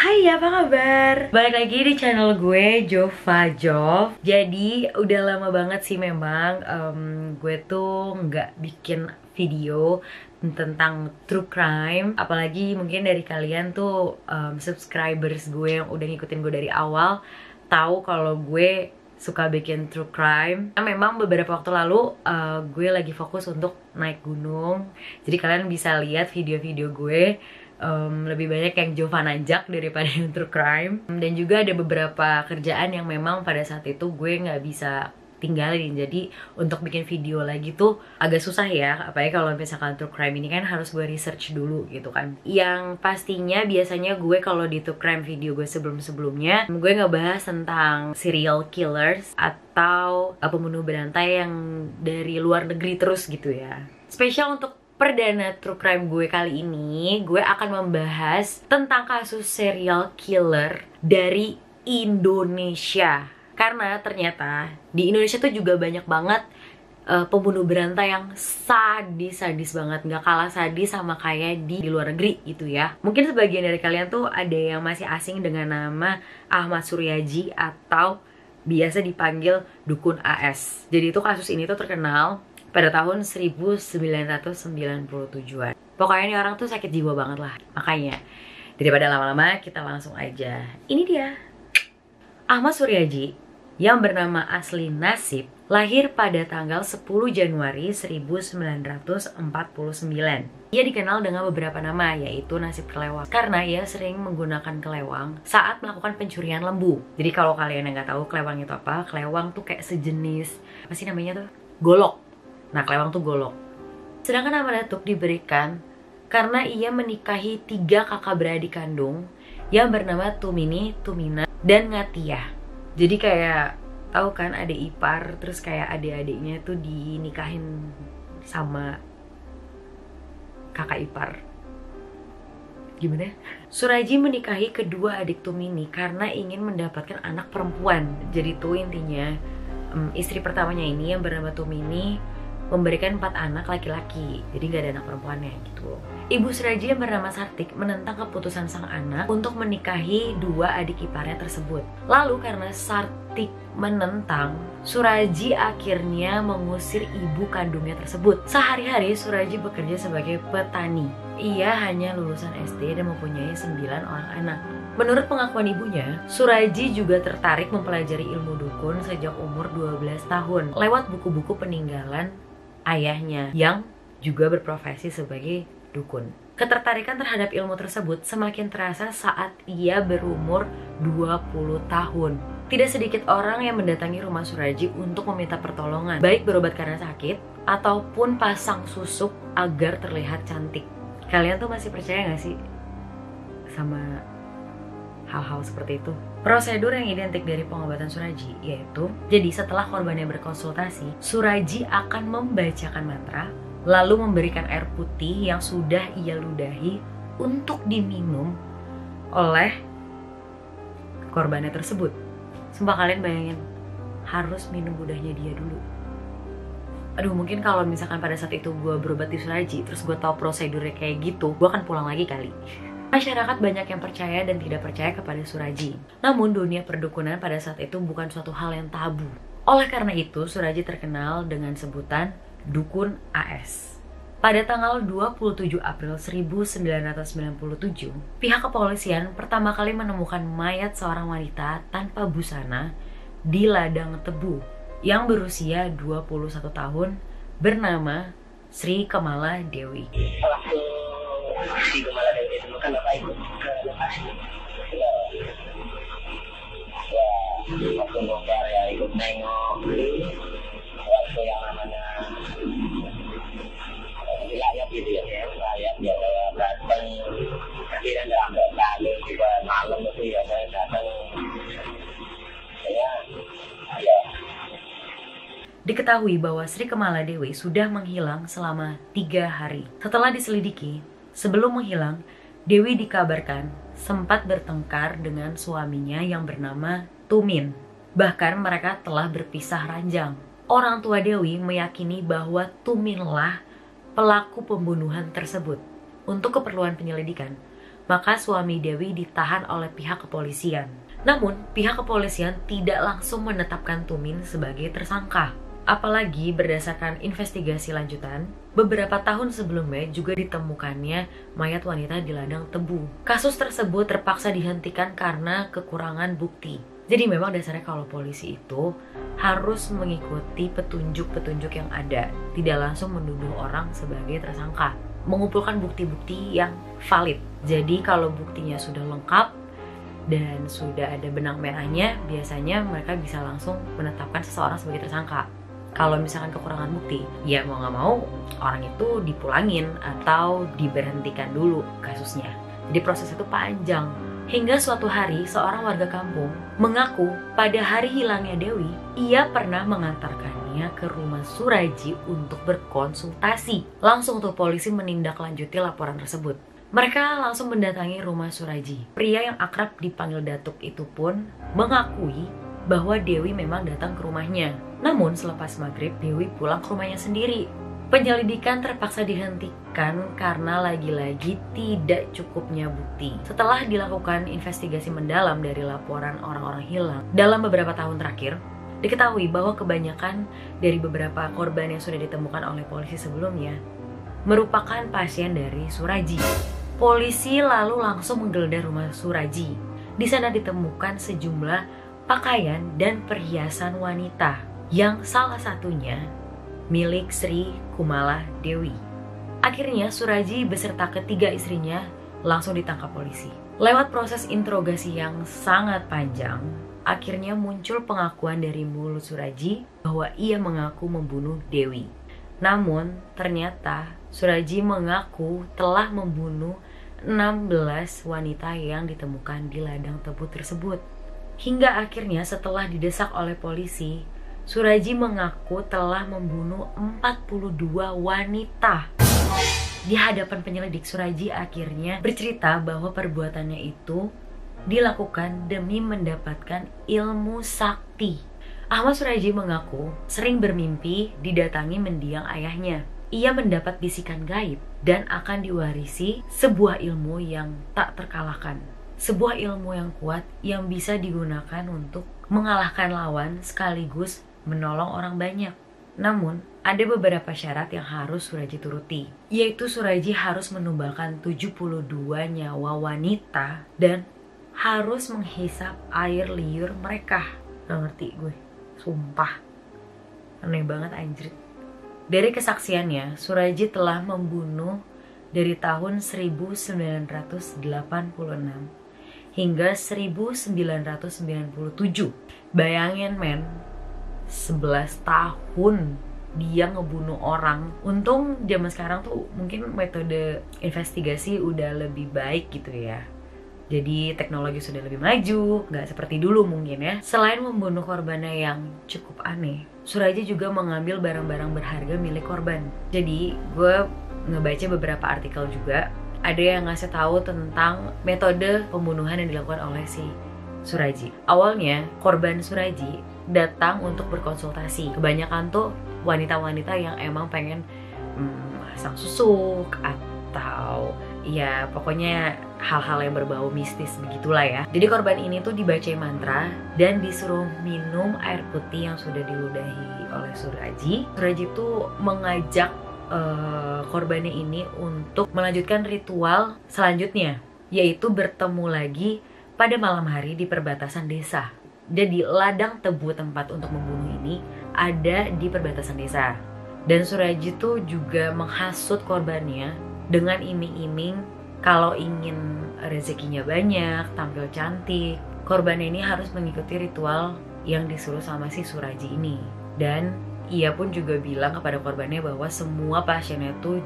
Hai, apa kabar? Balik lagi di channel gue, Jova Jov. Jadi udah lama banget sih memang gue tuh nggak bikin video tentang true crime. Apalagi mungkin dari kalian tuh subscribers gue yang udah ngikutin gue dari awal tahu kalau gue suka bikin true crime. Nah, memang beberapa waktu lalu gue lagi fokus untuk naik gunung. Jadi kalian bisa lihat video-video gue lebih banyak yang Jova nanjak daripada yang true crime. Dan juga ada beberapa kerjaan yang memang pada saat itu gue nggak bisa tinggalin. Jadi untuk bikin video lagi tuh agak susah ya. Apalagi kalau misalkan true crime ini kan harus gue research dulu gitu kan. Yang pastinya biasanya gue kalau di true crime video gue sebelum-sebelumnya, gue ngebahas tentang serial killers atau pembunuh berantai yang dari luar negeri terus gitu ya. Spesial untuk perdana true crime gue kali ini, gue akan membahas tentang kasus serial killer dari Indonesia. Karena ternyata di Indonesia tuh juga banyak banget pembunuh berantai yang sadis banget, nggak kalah sadis sama kayak di luar negeri gitu ya. Mungkin sebagian dari kalian tuh ada yang masih asing dengan nama Ahmad Suryaji atau biasa dipanggil Dukun AS. Jadi itu kasus ini tuh terkenal pada tahun 1997-an. Pokoknya ini orang tuh sakit jiwa banget lah. Makanya daripada lama-lama kita langsung aja. Ini dia Ahmad Suryaji yang bernama asli Nasib, lahir pada tanggal 10 Januari 1949. Ia dikenal dengan beberapa nama, yaitu Nasib Kelewang, karena ia sering menggunakan kelewang saat melakukan pencurian lembu. Jadi kalau kalian yang nggak tahu kelewang itu apa, kelewang tuh kayak sejenis apa sih namanya tuh? Golok. Nah, kelewang tuh golok. Sedangkan nama Datuk diberikan karena ia menikahi 3 kakak beradik kandung yang bernama Tumini, Tumina, dan Ngatiah. Jadi kayak tahu kan adik ipar, terus kayak adik-adiknya tuh dinikahin sama kakak ipar. Gimana? Suraji menikahi kedua adik Tumini karena ingin mendapatkan anak perempuan. Jadi tuh intinya istri pertamanya ini yang bernama Tumini memberikan 4 anak laki-laki, jadi gak ada anak perempuannya gitu. Ibu Suraji yang bernama Sartik menentang keputusan sang anak untuk menikahi 2 adik iparnya tersebut. Lalu karena Sartik menentang, Suraji akhirnya mengusir ibu kandungnya tersebut. Sehari-hari Suraji bekerja sebagai petani. Ia hanya lulusan SD dan mempunyai 9 orang anak. Menurut pengakuan ibunya, Suraji juga tertarik mempelajari ilmu dukun sejak umur 12 tahun lewat buku-buku peninggalan ayahnya yang juga berprofesi sebagai dukun. Ketertarikan terhadap ilmu tersebut semakin terasa saat ia berumur 20 tahun. Tidak sedikit orang yang mendatangi rumah Suraji untuk meminta pertolongan, baik berobat karena sakit ataupun pasang susuk agar terlihat cantik. Kalian tuh masih percaya gak sih sama hal-hal seperti itu? Prosedur yang identik dari pengobatan Suraji yaitu, jadi setelah korbannya berkonsultasi, Suraji akan membacakan mantra, lalu memberikan air putih yang sudah ia ludahi untuk diminum oleh korbannya tersebut. Sumpah kalian bayangin, harus minum ludahnya dia dulu. Aduh, mungkin kalau misalkan pada saat itu gue berobat di Suraji, terus gue tahu prosedurnya kayak gitu, gue akan pulang lagi kali. Masyarakat banyak yang percaya dan tidak percaya kepada Suraji. Namun dunia perdukunan pada saat itu bukan suatu hal yang tabu. Oleh karena itu, Suraji terkenal dengan sebutan Dukun AS. Pada tanggal 27 April 1997, pihak kepolisian pertama kali menemukan mayat seorang wanita tanpa busana di ladang tebu yang berusia 21 tahun bernama Sri Kemala Dewi. Si Kemala Dewi dulu kan bapak ikut ke lokasi ya, waktu bongkar ya ikut nengok, waktu yang namanya wilayah gitu ya, wilayah dia datang akhirnya dalam lalu juga malam itu ya saya datang ya. Diketahui bahwa Sri Kemala Dewi sudah menghilang selama 3 hari. Setelah diselidiki, sebelum menghilang, Dewi dikabarkan sempat bertengkar dengan suaminya yang bernama Tumin. Bahkan mereka telah berpisah ranjang. Orang tua Dewi meyakini bahwa Tuminlah pelaku pembunuhan tersebut. Untuk keperluan penyelidikan, maka suami Dewi ditahan oleh pihak kepolisian. Namun, pihak kepolisian tidak langsung menetapkan Tumin sebagai tersangka. Apalagi berdasarkan investigasi lanjutan, beberapa tahun sebelumnya juga ditemukannya mayat wanita di ladang tebu. Kasus tersebut terpaksa dihentikan karena kekurangan bukti. Jadi memang dasarnya kalau polisi itu harus mengikuti petunjuk-petunjuk yang ada, tidak langsung menuduh orang sebagai tersangka. Mengumpulkan bukti-bukti yang valid. Jadi kalau buktinya sudah lengkap dan sudah ada benang merahnya, biasanya mereka bisa langsung menetapkan seseorang sebagai tersangka. Kalau misalkan kekurangan bukti, ya mau nggak mau orang itu dipulangin atau diberhentikan dulu kasusnya. Jadi proses itu panjang. Hingga suatu hari seorang warga kampung mengaku pada hari hilangnya Dewi, ia pernah mengantarkannya ke rumah Suraji untuk berkonsultasi. Langsung tuh polisi menindaklanjuti laporan tersebut. Mereka langsung mendatangi rumah Suraji. Pria yang akrab dipanggil Datuk itu pun mengakui bahwa Dewi memang datang ke rumahnya. Namun selepas maghrib, Dewi pulang ke rumahnya sendiri. Penyelidikan terpaksa dihentikan karena lagi-lagi tidak cukupnya bukti. Setelah dilakukan investigasi mendalam dari laporan orang-orang hilang dalam beberapa tahun terakhir, diketahui bahwa kebanyakan dari beberapa korban yang sudah ditemukan oleh polisi sebelumnya merupakan pasien dari Suraji. Polisi lalu langsung menggeledah rumah Suraji. Di sana ditemukan sejumlah pakaian dan perhiasan wanita yang salah satunya milik Sri Kumala Dewi. Akhirnya Suraji beserta ketiga istrinya langsung ditangkap polisi. Lewat proses interogasi yang sangat panjang, akhirnya muncul pengakuan dari mulut Suraji bahwa ia mengaku membunuh Dewi. Namun ternyata Suraji mengaku telah membunuh 16 wanita yang ditemukan di ladang tebu tersebut. Hingga akhirnya setelah didesak oleh polisi, Suraji mengaku telah membunuh 42 wanita. Di hadapan penyelidik, Suraji akhirnya bercerita bahwa perbuatannya itu dilakukan demi mendapatkan ilmu sakti. Ahmad Suraji mengaku sering bermimpi didatangi mendiang ayahnya. Ia mendapat bisikan gaib dan akan diwarisi sebuah ilmu yang tak terkalahkan. Sebuah ilmu yang kuat yang bisa digunakan untuk mengalahkan lawan sekaligus menolong orang banyak. Namun, ada beberapa syarat yang harus Suraji turuti, yaitu Suraji harus menumbalkan 72 nyawa wanita dan harus menghisap air liur mereka. Gak ngerti gue, sumpah. Aneh banget anjir. Dari kesaksiannya, Suraji telah membunuh dari tahun 1986 hingga 1997. Bayangin men, 11 tahun dia ngebunuh orang. Untung zaman sekarang tuh mungkin metode investigasi udah lebih baik gitu ya. Jadi teknologi sudah lebih maju, gak seperti dulu mungkin ya. Selain membunuh korbannya yang cukup aneh, Suraji juga mengambil barang-barang berharga milik korban. Jadi gue ngebaca beberapa artikel juga, ada yang ngasih tahu tentang metode pembunuhan yang dilakukan oleh si Suraji. Awalnya korban Suraji datang untuk berkonsultasi. Kebanyakan tuh wanita-wanita yang emang pengen masang susuk atau ya pokoknya hal-hal yang berbau mistis begitulah ya. Jadi korban ini tuh dibacain mantra dan disuruh minum air putih yang sudah diludahi oleh Suraji. Suraji tuh mengajak korbannya ini untuk melanjutkan ritual selanjutnya, yaitu bertemu lagi pada malam hari di perbatasan desa. Jadi ladang tebu tempat untuk membunuh ini ada di perbatasan desa. Dan Suraji tuh juga menghasut korbannya dengan iming-iming kalau ingin rezekinya banyak, tampil cantik, korbannya ini harus mengikuti ritual yang disuruh sama si Suraji ini. Dan ia pun juga bilang kepada korbannya bahwa semua pasiennya tuh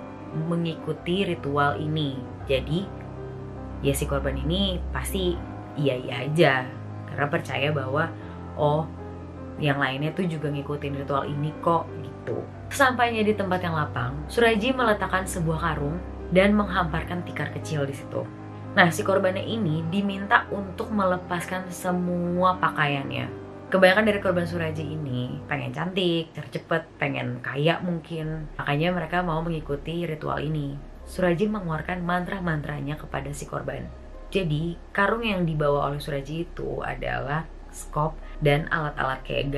mengikuti ritual ini. Jadi ya si korban ini pasti iya-iya aja karena percaya bahwa oh yang lainnya tuh juga ngikutin ritual ini kok gitu. Sesampainya di tempat yang lapang, Suraji meletakkan sebuah karung dan menghamparkan tikar kecil di situ. Nah, si korbannya ini diminta untuk melepaskan semua pakaiannya. Kebanyakan dari korban Suraji ini pengen cantik, cepet, pengen kaya mungkin. Makanya mereka mau mengikuti ritual ini. Suraji mengeluarkan mantra-mantranya kepada si korban. Jadi, karung yang dibawa oleh Suraji itu adalah skop dan alat-alat kayak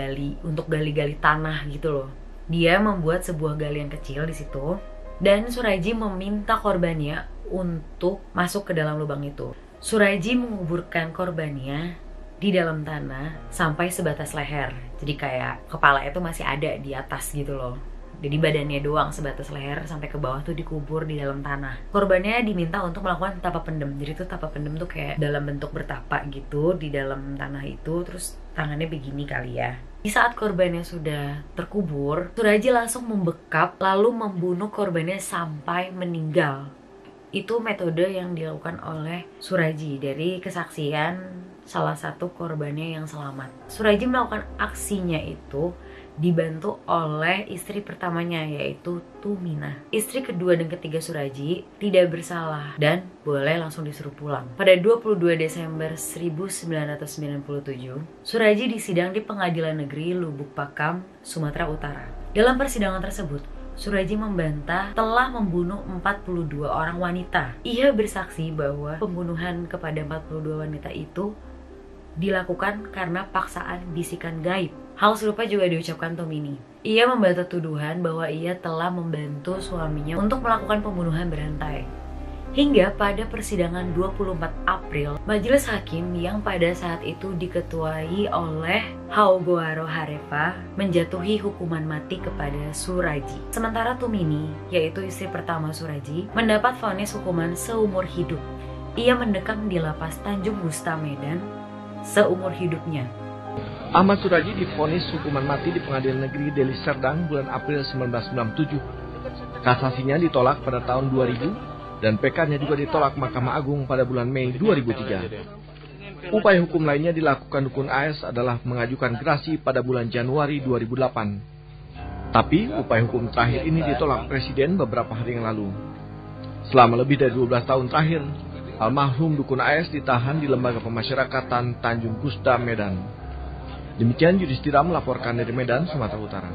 untuk gali-gali tanah gitu loh. Dia membuat sebuah galian kecil di situ dan Suraji meminta korbannya untuk masuk ke dalam lubang itu. Suraji menguburkan korbannya di dalam tanah sampai sebatas leher. Jadi kayak kepala itu masih ada di atas gitu loh. Jadi badannya doang sebatas leher sampai ke bawah tuh dikubur di dalam tanah. Korbannya diminta untuk melakukan tapa pendem. Jadi tuh tapa pendem tuh kayak dalam bentuk bertapa gitu di dalam tanah itu, terus tangannya begini kali ya. Di saat korbannya sudah terkubur, Suraji langsung membekap lalu membunuh korbannya sampai meninggal. Itu metode yang dilakukan oleh Suraji dari kesaksian salah satu korbannya yang selamat. Suraji melakukan aksinya itu dibantu oleh istri pertamanya, yaitu Tumina. Istri kedua dan ketiga Suraji tidak bersalah dan boleh langsung disuruh pulang. Pada 22 Desember 1997, Suraji disidang di Pengadilan Negeri Lubuk Pakam, Sumatera Utara. Dalam persidangan tersebut, Suraji membantah telah membunuh 42 orang wanita. Ia bersaksi bahwa pembunuhan kepada 42 wanita itu dilakukan karena paksaan bisikan gaib. Hal serupa juga diucapkan Tumini. Ia membantah tuduhan bahwa ia telah membantu suaminya untuk melakukan pembunuhan berantai. Hingga pada persidangan 24 April, majelis hakim yang pada saat itu diketuai oleh Haugoaro Harefa menjatuhi hukuman mati kepada Suraji. Sementara Tumini, yaitu istri pertama Suraji, mendapat vonis hukuman seumur hidup. Ia mendekam di lapas Tanjung Gusta, Medan seumur hidupnya. Ahmad Suraji divonis hukuman mati di Pengadilan Negeri Deli Serdang bulan April 1997. Kasasinya ditolak pada tahun 2000 dan PK-nya juga ditolak Mahkamah Agung pada bulan Mei 2003. Upaya hukum lainnya dilakukan Dukun AS adalah mengajukan gerasi pada bulan Januari 2008. Tapi upaya hukum terakhir ini ditolak Presiden beberapa hari yang lalu. Selama lebih dari 12 tahun terakhir, almarhum Dukun AS ditahan di Lembaga Pemasyarakatan Tanjung Gusta, Medan. Demikian Yudhistira melaporkan dari Medan, Sumatera Utara.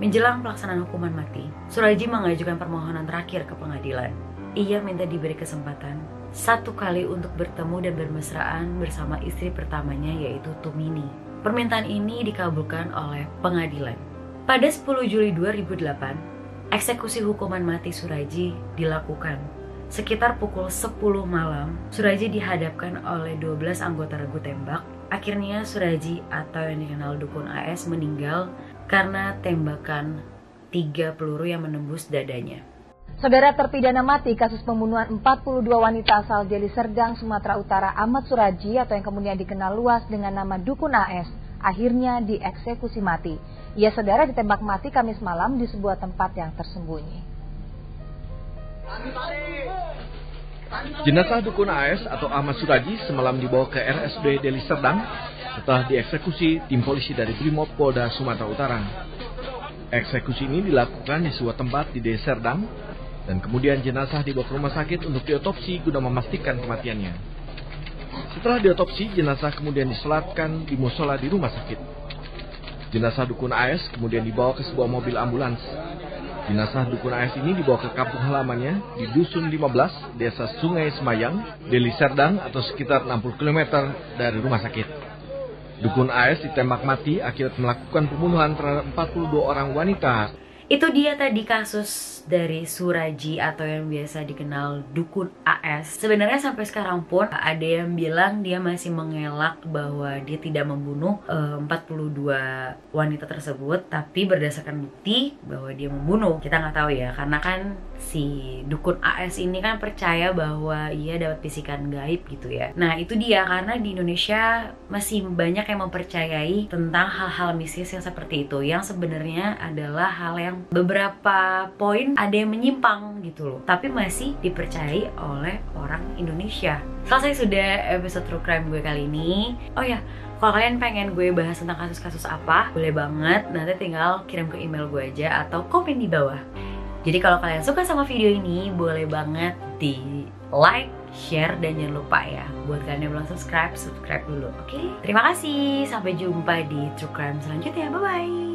Menjelang pelaksanaan hukuman mati, Suraji mengajukan permohonan terakhir ke pengadilan. Ia minta diberi kesempatan satu kali untuk bertemu dan bermesraan bersama istri pertamanya, yaitu Tumini. Permintaan ini dikabulkan oleh pengadilan. Pada 10 Juli 2008, eksekusi hukuman mati Suraji dilakukan. Sekitar pukul 10 malam, Suraji dihadapkan oleh 12 anggota regu tembak. Akhirnya Suraji atau yang dikenal Dukun AS meninggal karena tembakan 3 peluru yang menembus dadanya. Saudara, terpidana mati kasus pembunuhan 42 wanita asal Deli Serdang, Sumatera Utara, Ahmad Suraji atau yang kemudian dikenal luas dengan nama Dukun AS, akhirnya dieksekusi mati. Ia, saudara, ditembak mati Kamis malam di sebuah tempat yang tersembunyi. Jenazah Dukun AS atau Ahmad Suraji semalam dibawa ke RSUD Deli Serdang setelah dieksekusi tim polisi dari Brimob Polda Sumatera Utara. Eksekusi ini dilakukan di sebuah tempat di Deli Serdang dan kemudian jenazah dibawa ke rumah sakit untuk diotopsi guna memastikan kematiannya. Setelah diotopsi, jenazah kemudian disolatkan di musola di rumah sakit. Jenazah Dukun AS kemudian dibawa ke sebuah mobil ambulans. Jenazah Dukun AS ini dibawa ke kampung halamannya di Dusun 15, Desa Sungai Semayang, Deli Serdang atau sekitar 60 km dari rumah sakit. Dukun AS ditembak mati akibat melakukan pembunuhan terhadap 42 orang wanita. Itu dia tadi kasus dari Suraji atau yang biasa dikenal Dukun AS. Sebenarnya sampai sekarang pun ada yang bilang dia masih mengelak bahwa dia tidak membunuh 42 wanita tersebut, tapi berdasarkan bukti bahwa dia membunuh. Kita nggak tahu ya, karena kan si Dukun AS ini kan percaya bahwa ia dapat bisikan gaib gitu ya. Nah itu dia, karena di Indonesia masih banyak yang mempercayai tentang hal-hal mistis yang seperti itu, yang sebenarnya adalah hal yang beberapa poin ada yang menyimpang gitu loh, tapi masih dipercayai oleh orang Indonesia. Selesai sudah episode True Crime gue kali ini. Oh ya, kalau kalian pengen gue bahas tentang kasus-kasus apa, boleh banget, nanti tinggal kirim ke email gue aja atau komen di bawah. Jadi kalau kalian suka sama video ini, boleh banget di like, share, dan jangan lupa ya, buat kalian yang belum subscribe dulu, oke? Terima kasih, sampai jumpa di True Crime selanjutnya, bye-bye!